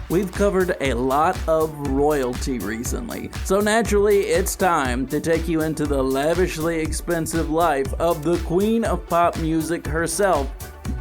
we've covered a lot of royalty recently, so naturally it's time to take you into the lavishly expensive life of the queen of pop music herself,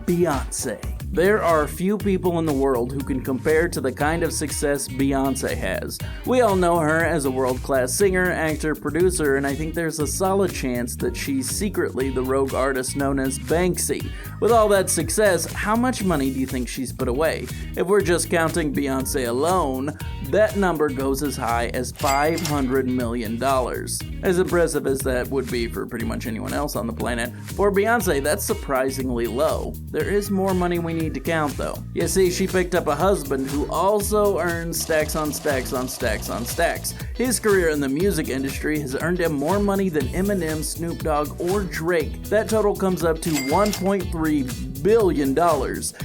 Beyonce. There are few people in the world who can compare to the kind of success Beyonce has. We all know her as a world-class singer, actor, producer, and I think there's a solid chance that she's secretly the rogue artist known as Banksy. With all that success, how much money do you think she's put away? If we're just counting Beyonce alone, that number goes as high as $500 million. As impressive as that would be for pretty much anyone else on the planet, for Beyonce, that's surprisingly low. There is more money we need to count though. You see, she picked up a husband who also earns stacks on stacks on stacks on stacks. His career in the music industry has earned him more money than Eminem, Snoop Dogg, or Drake. That total comes up to $1.3 billion.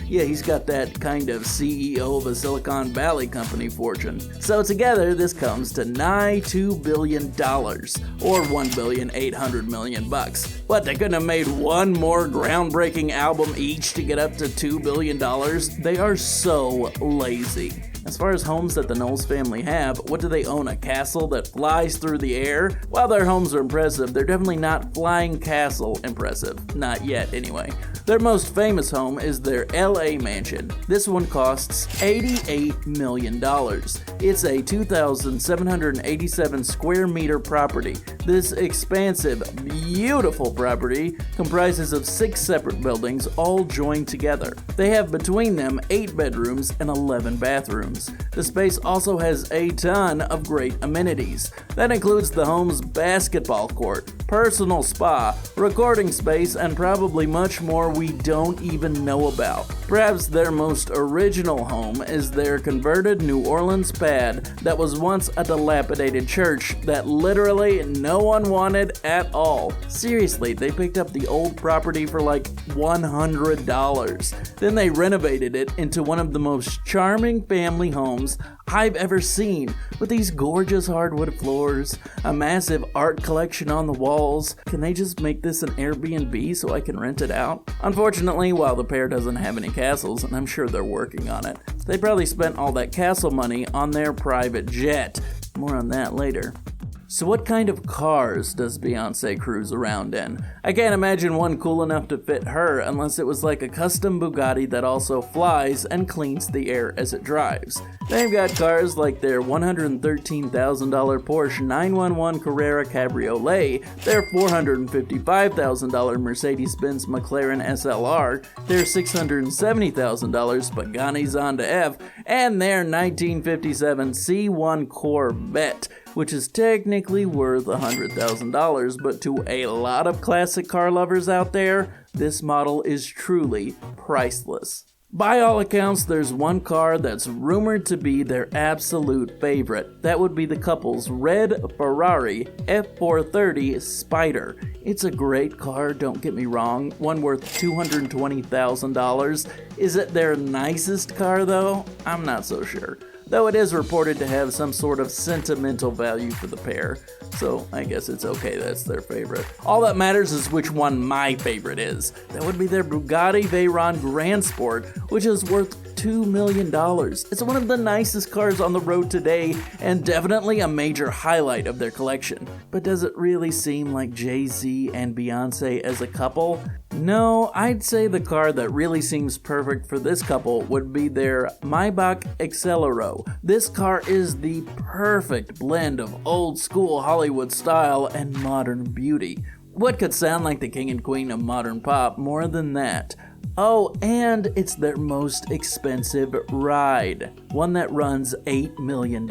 Yeah, he's got that kind of CEO of a Silicon Valley company fortune. So together, this comes to nigh $2 billion, or $1.8 billion. What, they couldn't have made one more groundbreaking album each to get up to $2 billion? They are so lazy. As far as homes that the Knowles family have, what do they own? A castle that flies through the air? While their homes are impressive, they're definitely not flying castle impressive. Not yet, anyway. Their most famous home is their LA mansion. This one costs $88 million. It's a 2,787 square meter property. This expansive, beautiful property comprises of 6 separate buildings all joined together. They have between them 8 bedrooms and 11 bathrooms. The space also has a ton of great amenities. That includes the home's basketball court, personal spa, recording space, and probably much more we don't even know about. Perhaps their most original home is their converted New Orleans pad that was once a dilapidated church that literally no one wanted at all. Seriously, they picked up the old property for like $100. Then they renovated it into one of the most charming family homes I've ever seen, with these gorgeous hardwood floors, a massive art collection on the walls. Can they just make this an Airbnb so I can rent it out? Unfortunately, while the pair doesn't have any castles, and I'm sure they're working on it, they probably spent all that castle money on their private jet. More on that later. So what kind of cars does Beyonce cruise around in? I can't imagine one cool enough to fit her unless it was like a custom Bugatti that also flies and cleans the air as it drives. They've got cars like their $113,000 Porsche 911 Carrera Cabriolet, their $455,000 Mercedes-Benz McLaren SLR, their $670,000 Pagani Zonda F, and their 1957 C1 Corvette, which is technically worth $100,000, but to a lot of classic car lovers out there, this model is truly priceless. By all accounts, there's one car that's rumored to be their absolute favorite. That would be the couple's red Ferrari F430 Spider. It's a great car, don't get me wrong, one worth $220,000. Is it their nicest car though? I'm not so sure. Though it is reported to have some sort of sentimental value for the pair, so I guess it's okay that's their favorite. All that matters is which one my favorite is. That would be their Bugatti Veyron Grand Sport, which is worth $2 million. It's one of the nicest cars on the road today, and definitely a major highlight of their collection. But does it really seem like Jay-Z and Beyonce as a couple? No, I'd say the car that really seems perfect for this couple would be their Maybach Excelero. This car is the perfect blend of old school Hollywood style and modern beauty. What could sound like the king and queen of modern pop more than that? Oh, and it's their most expensive ride, one that runs $8 million.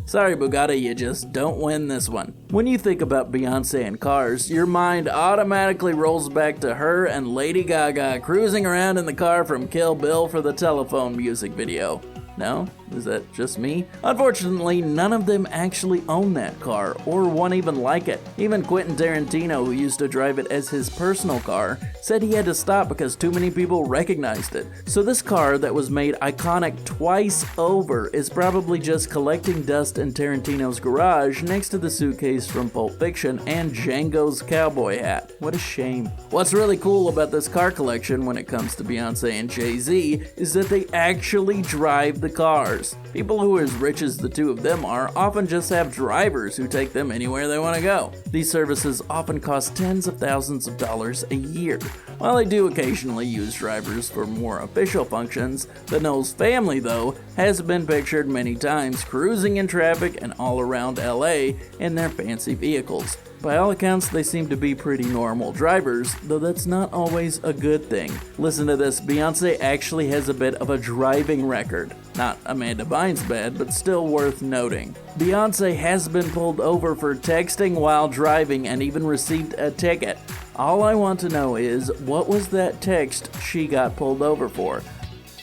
Sorry, Bugatti, you just don't win this one. When you think about Beyonce and cars, your mind automatically rolls back to her and Lady Gaga cruising around in the car from Kill Bill for the Telephone music video. No? Is that just me? Unfortunately, none of them actually own that car, or one even like it. Even Quentin Tarantino, who used to drive it as his personal car, said he had to stop because too many people recognized it. So this car that was made iconic twice over is probably just collecting dust in Tarantino's garage next to the suitcase from Pulp Fiction and Django's cowboy hat. What a shame. What's really cool about this car collection when it comes to Beyonce and Jay-Z is that they actually drive the cars. People who are as rich as the two of them are often just have drivers who take them anywhere they want to go. These services often cost tens of thousands of dollars a year. While they do occasionally use drivers for more official functions, the Knowles family, though, has been pictured many times cruising in traffic and all around LA in their fancy vehicles. By all accounts, they seem to be pretty normal drivers, though that's not always a good thing. Listen to this, Beyonce actually has a bit of a driving record. Not Amanda Bynes bad, but still worth noting. Beyonce has been pulled over for texting while driving and even received a ticket. All I want to know is, what was that text she got pulled over for?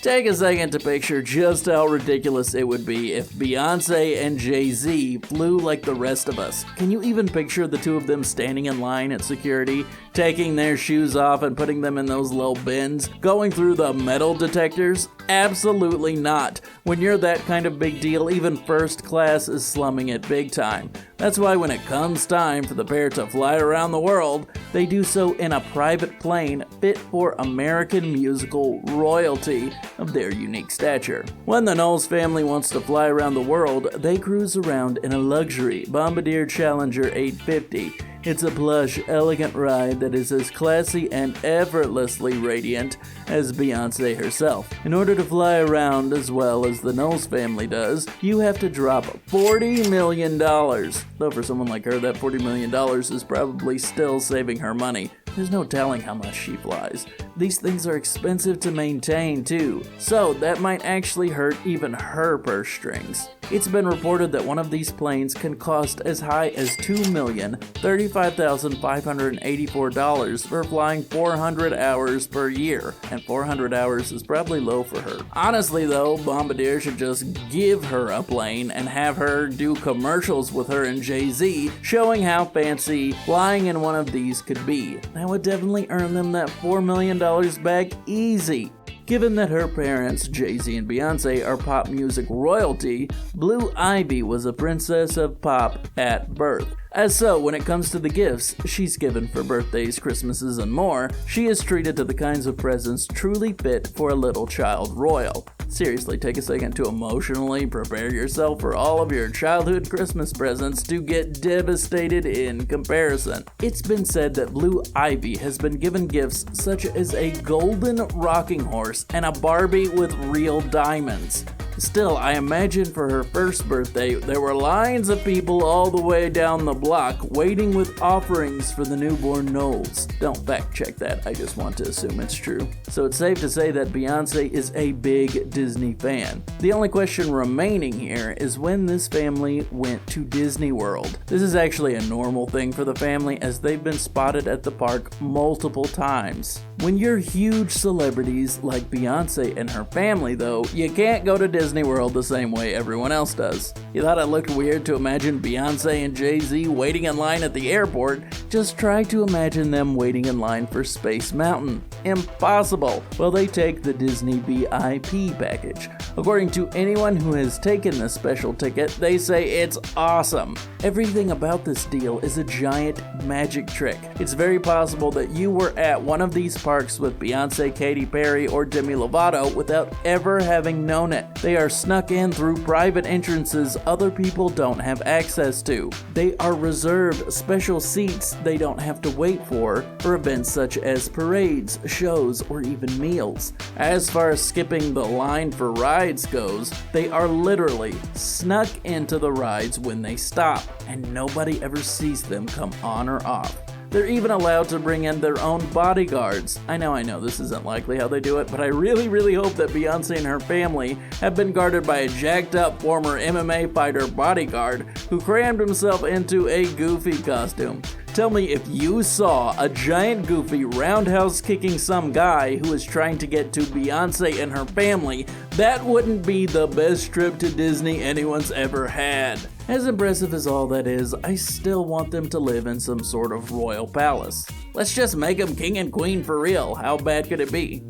Take a second to picture just how ridiculous it would be if Beyonce and Jay-Z flew like the rest of us. Can you even picture the two of them standing in line at security, taking their shoes off and putting them in those little bins, going through the metal detectors? Absolutely not. When you're that kind of big deal, even first class is slumming it big time. That's why when it comes time for the pair to fly around the world, they do so in a private plane fit for American musical royalty of their unique stature. When the Knowles family wants to fly around the world, they cruise around in a luxury Bombardier Challenger 850. It's a plush, elegant ride that is as classy and effortlessly radiant as Beyonce herself. In order to fly around as well as the Knowles family does, you have to drop $40 million. Though for someone like her, that $40 million is probably still saving her money. There's no telling how much she flies. These things are expensive to maintain too, so that might actually hurt even her purse strings. It's been reported that one of these planes can cost as high as $2,035,584 for flying 400 hours per year, and 400 hours is probably low for her. Honestly though, Bombardier should just give her a plane and have her do commercials with her and Jay-Z, showing how fancy flying in one of these could be. That would definitely earn them that $4 million back easy. Given that her parents, Jay-Z and Beyonce, are pop music royalty, Blue Ivy was a princess of pop at birth. As so, when it comes to the gifts she's given for birthdays, Christmases, and more, she is treated to the kinds of presents truly fit for a little child royal. Seriously, take a second to emotionally prepare yourself for all of your childhood Christmas presents to get devastated in comparison. It's been said that Blue Ivy has been given gifts such as a golden rocking horse and a Barbie with real diamonds. Still, I imagine for her first birthday, there were lines of people all the way down the block waiting with offerings for the newborn Knowles. Don't fact check that, I just want to assume it's true. So it's safe to say that Beyonce is a big Disney fan. The only question remaining here is when this family went to Disney World. This is actually a normal thing for the family as they've been spotted at the park multiple times. When you're huge celebrities like Beyonce and her family though, you can't go to Disney World the same way everyone else does. You thought it looked weird to imagine Beyonce and Jay-Z waiting in line at the airport? Just try to imagine them waiting in line for Space Mountain. Impossible! Well, they take the Disney VIP package. According to anyone who has taken this special ticket, they say it's awesome. Everything about this deal is a giant magic trick. It's very possible that you were at one of these parks with Beyonce, Katy Perry, or Demi Lovato without ever having known it. They are snuck in through private entrances other people don't have access to. They are reserved special seats they don't have to wait for events such as parades, shows, or even meals. As far as skipping the line for rides goes, they are literally snuck into the rides when they stop, and nobody ever sees them come on or off. They're even allowed to bring in their own bodyguards. I know this isn't likely how they do it, but I really hope that Beyonce and her family have been guarded by a jacked up former MMA fighter bodyguard who crammed himself into a Goofy costume. Tell me if you saw a giant Goofy roundhouse kicking some guy who was trying to get to Beyonce and her family, that wouldn't be the best trip to Disney anyone's ever had. As impressive as all that is, I still want them to live in some sort of royal palace. Let's just make them king and queen for real. How bad could it be?